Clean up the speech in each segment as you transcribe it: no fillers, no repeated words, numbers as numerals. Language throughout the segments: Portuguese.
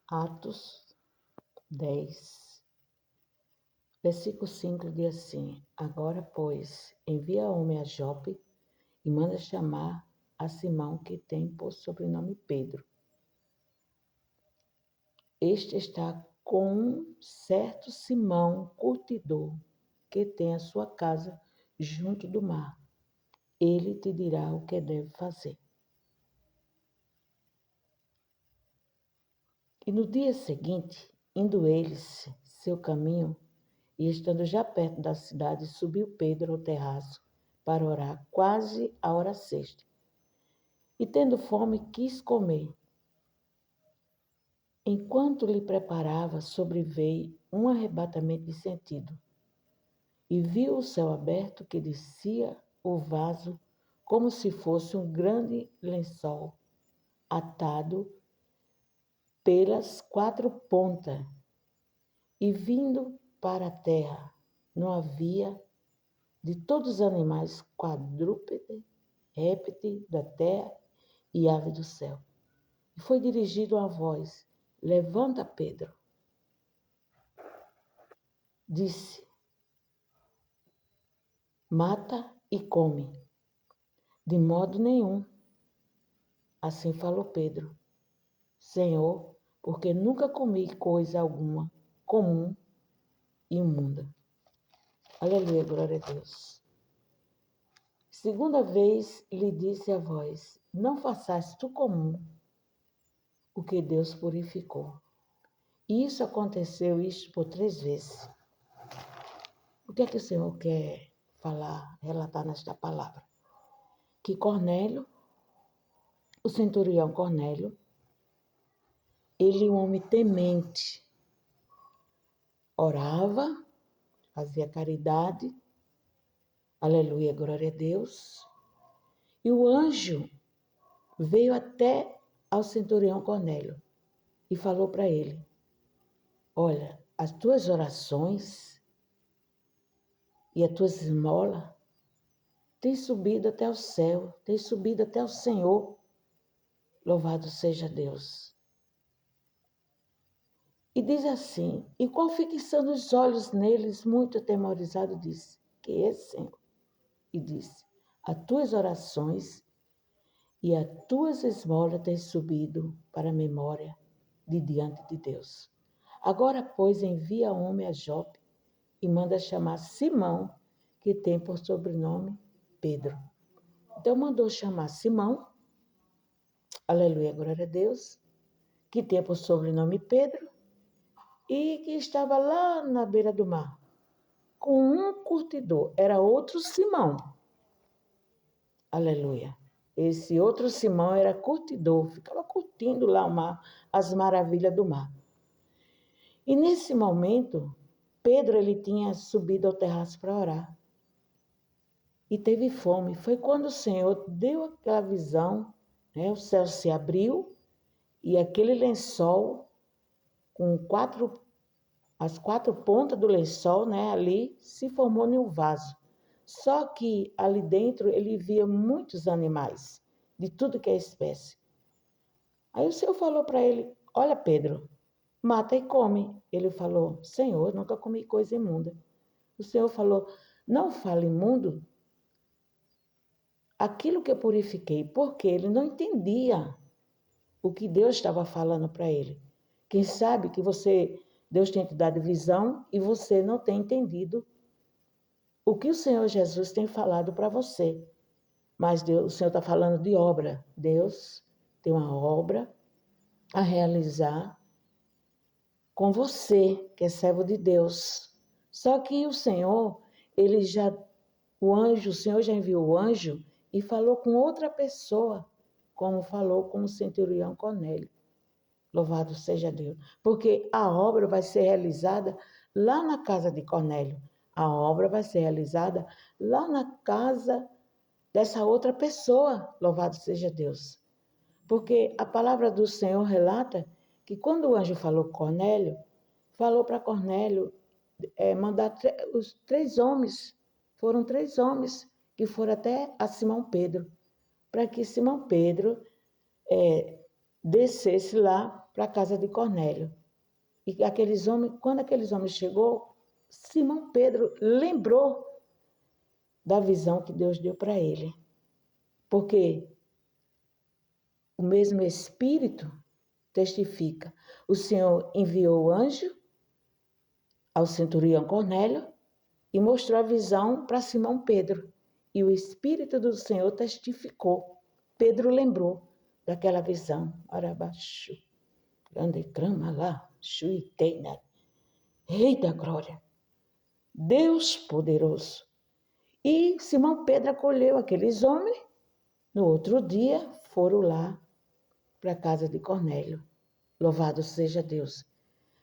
Atos 10, versículo 5 diz assim: Agora, pois, envia homem a Jope e manda chamar a Simão, que tem por sobrenome Pedro. Este está com um certo Simão, curtidor, que tem a sua casa junto do mar. Ele te dirá o que deve fazer. E no dia seguinte, indo eles seu caminho, e estando já perto da cidade, subiu Pedro ao terraço para orar, quase a hora sexta. E tendo fome, quis comer. Enquanto lhe preparava, sobreveio um arrebatamento de sentido, e viu o céu aberto, que descia o vaso como se fosse um grande lençol, atado pelas quatro pontas, e vindo para a terra. Não havia de todos os animais, quadrúpede, réptil da terra e ave do céu. E foi dirigido a voz: Levanta, Pedro. Disse: Mata e come. De modo nenhum. Assim falou Pedro: Senhor, porque nunca comi coisa alguma comum e imunda. Aleluia, glória a Deus. Segunda vez lhe disse a voz: Não faças tu comum o que Deus purificou. E isso aconteceu por 3 vezes. O que é que o Senhor quer falar, relatar nesta palavra? Que Cornélio, o centurião Cornélio, ele, um homem temente, orava, fazia caridade, aleluia, glória a Deus. E o anjo veio até ao centurião Cornélio e falou para ele: Olha, as tuas orações e as tuas esmolas têm subido até o céu, têm subido até o Senhor. Louvado seja Deus. E diz assim: E qual fixando os olhos neles, muito atemorizado, disse: Que é, Senhor? E disse: As tuas orações e as tuas esmolas têm subido para a memória de diante de Deus. Agora, pois, envia homem a Jope e manda chamar Simão, que tem por sobrenome Pedro. Então mandou chamar Simão, aleluia, glória a Deus, que tem por sobrenome Pedro, e que estava lá na beira do mar, com um curtidor. Era outro Simão, aleluia. Esse outro Simão era curtidor, ficava curtindo lá o mar, as maravilhas do mar. E nesse momento, Pedro ele tinha subido ao terraço para orar. E teve fome. Foi quando o Senhor deu aquela visão, né? O céu se abriu e aquele lençol, com as 4 pontas do lençol, né? Ali se formou em um vaso. Só que ali dentro ele via muitos animais, de tudo que é espécie. Aí o Senhor falou para ele: Olha, Pedro, mata e come. Ele falou: Senhor, nunca comi coisa imunda. O Senhor falou: Não fale imundo aquilo que eu purifiquei, porque ele não entendia o que Deus estava falando para ele. Quem sabe que Deus tem te dado visão e você não tem entendido o que o Senhor Jesus tem falado para você. Mas o Senhor está falando de obra. Deus tem uma obra a realizar com você, que é servo de Deus. Só que o Senhor, o Senhor já enviou o anjo e falou com outra pessoa, como falou com o centurião Cornélio. Louvado seja Deus. Porque a obra vai ser realizada lá na casa de Cornélio. A obra vai ser realizada lá na casa dessa outra pessoa. Louvado seja Deus. Porque a palavra do Senhor relata que quando o anjo falou com Cornélio, falou para Cornélio mandar os 3 homens. Foram 3 homens que foram até a Simão Pedro, para que Simão Pedro descesse lá para a casa de Cornélio. E quando aqueles homens chegou, Simão Pedro lembrou da visão que Deus deu para ele. Porque o mesmo Espírito testifica. O Senhor enviou o anjo ao centurião Cornélio e mostrou a visão para Simão Pedro. E o Espírito do Senhor testificou. Pedro lembrou daquela visão. Arabaxu, grande crama lá, chuiteina. Rei da glória, Deus poderoso. E Simão Pedro acolheu aqueles homens. No outro dia, foram lá para a casa de Cornélio. Louvado seja Deus.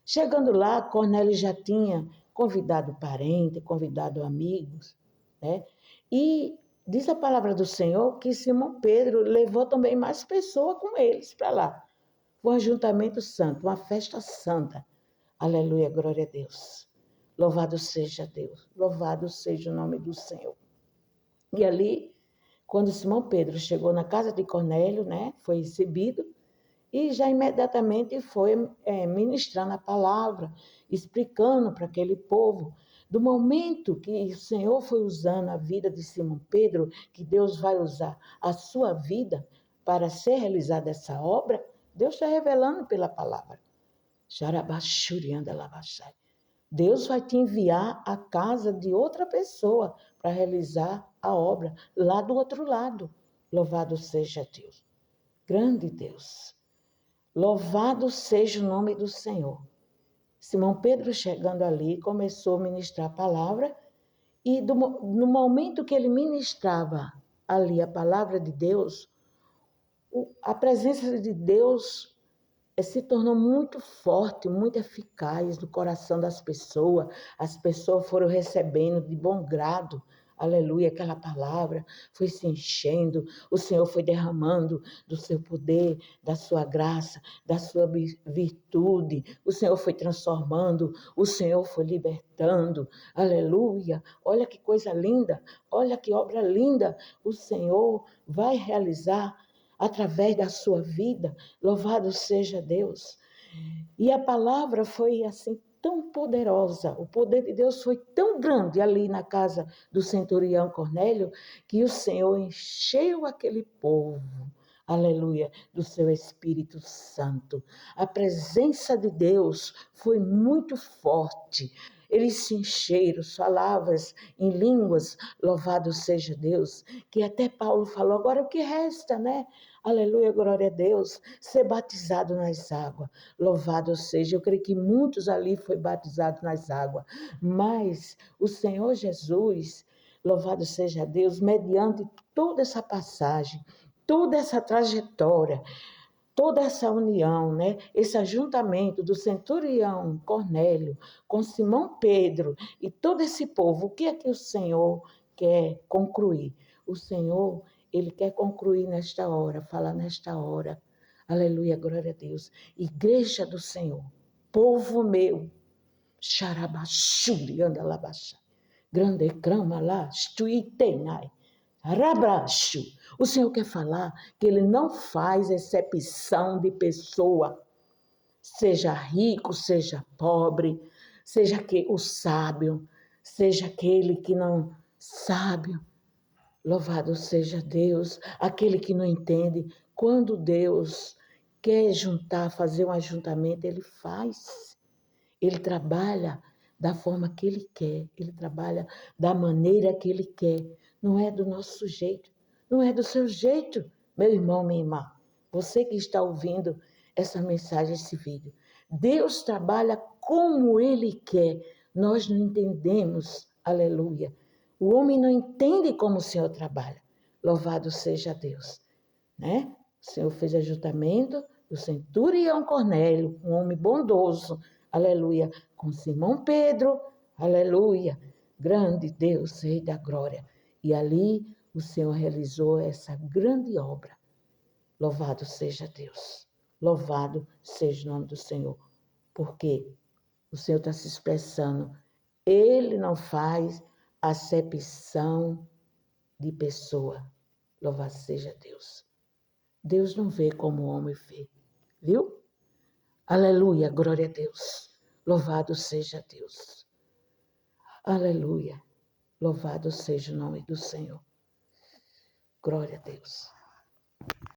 Chegando lá, Cornélio já tinha convidado parente, convidado amigos, né? E diz a palavra do Senhor que Simão Pedro levou também mais pessoas com eles para lá. Foi um ajuntamento santo, uma festa santa. Aleluia, glória a Deus. Louvado seja Deus, louvado seja o nome do Senhor. E ali, quando Simão Pedro chegou na casa de Cornélio, né, foi recebido, e já imediatamente foi ministrando a palavra, explicando para aquele povo, do momento que o Senhor foi usando a vida de Simão Pedro, que Deus vai usar a sua vida para ser realizada essa obra, Deus está revelando pela palavra. Deus vai te enviar à casa de outra pessoa para realizar a obra lá do outro lado. Louvado seja Deus. Grande Deus. Louvado seja o nome do Senhor. Simão Pedro, chegando ali, começou a ministrar a palavra e no momento que ele ministrava ali a palavra de Deus, a presença de Deus se tornou muito forte, muito eficaz no coração das pessoas. As pessoas foram recebendo de bom grado, aleluia, aquela palavra foi se enchendo, o Senhor foi derramando do seu poder, da sua graça, da sua virtude, o Senhor foi transformando, o Senhor foi libertando, aleluia. Olha que coisa linda, olha que obra linda o Senhor vai realizar através da sua vida. Louvado seja Deus. E a palavra foi assim tão poderosa, o poder de Deus foi tão grande ali na casa do centurião Cornélio, que o Senhor encheu aquele povo, aleluia, do seu Espírito Santo. A presença de Deus foi muito forte. Eles se encheram, falavam em línguas, louvado seja Deus, que até Paulo falou, agora o que resta, né? Aleluia, glória a Deus, ser batizado nas águas, louvado seja, eu creio que muitos ali foram batizados nas águas, mas o Senhor Jesus, louvado seja Deus, mediante toda essa passagem, toda essa trajetória, toda essa união, né? Esse ajuntamento do centurião Cornélio com Simão Pedro e todo esse povo, o que é que o Senhor quer concluir? O Senhor, Ele quer concluir nesta hora, falar nesta hora. Aleluia, glória a Deus. Igreja do Senhor, povo meu, xarabaxuri, anda lá baixa. Grande crama lá, estuitenai. Rabracho. O Senhor quer falar que Ele não faz exceção de pessoa, seja rico, seja pobre, seja o sábio, seja aquele que não sabe. Louvado seja Deus, aquele que não entende. Quando Deus quer juntar, fazer um ajuntamento, Ele faz. Ele trabalha da forma que Ele quer, Ele trabalha da maneira que Ele quer. Não é do nosso jeito, não é do seu jeito, meu irmão, minha irmã. Você que está ouvindo essa mensagem, esse vídeo. Deus trabalha como Ele quer. Nós não entendemos, aleluia. O homem não entende como o Senhor trabalha. Louvado seja Deus, né? O Senhor fez ajuntamento do centurião Cornélio, um homem bondoso, aleluia, com Simão Pedro, aleluia, grande Deus, Rei da glória. E ali o Senhor realizou essa grande obra. Louvado seja Deus, louvado seja o nome do Senhor, porque o Senhor está se expressando, Ele não faz acepção de pessoa. Louvado seja Deus. Deus não vê como o homem vê, viu? Aleluia, glória a Deus. Louvado seja Deus. Aleluia. Louvado seja o nome do Senhor. Glória a Deus.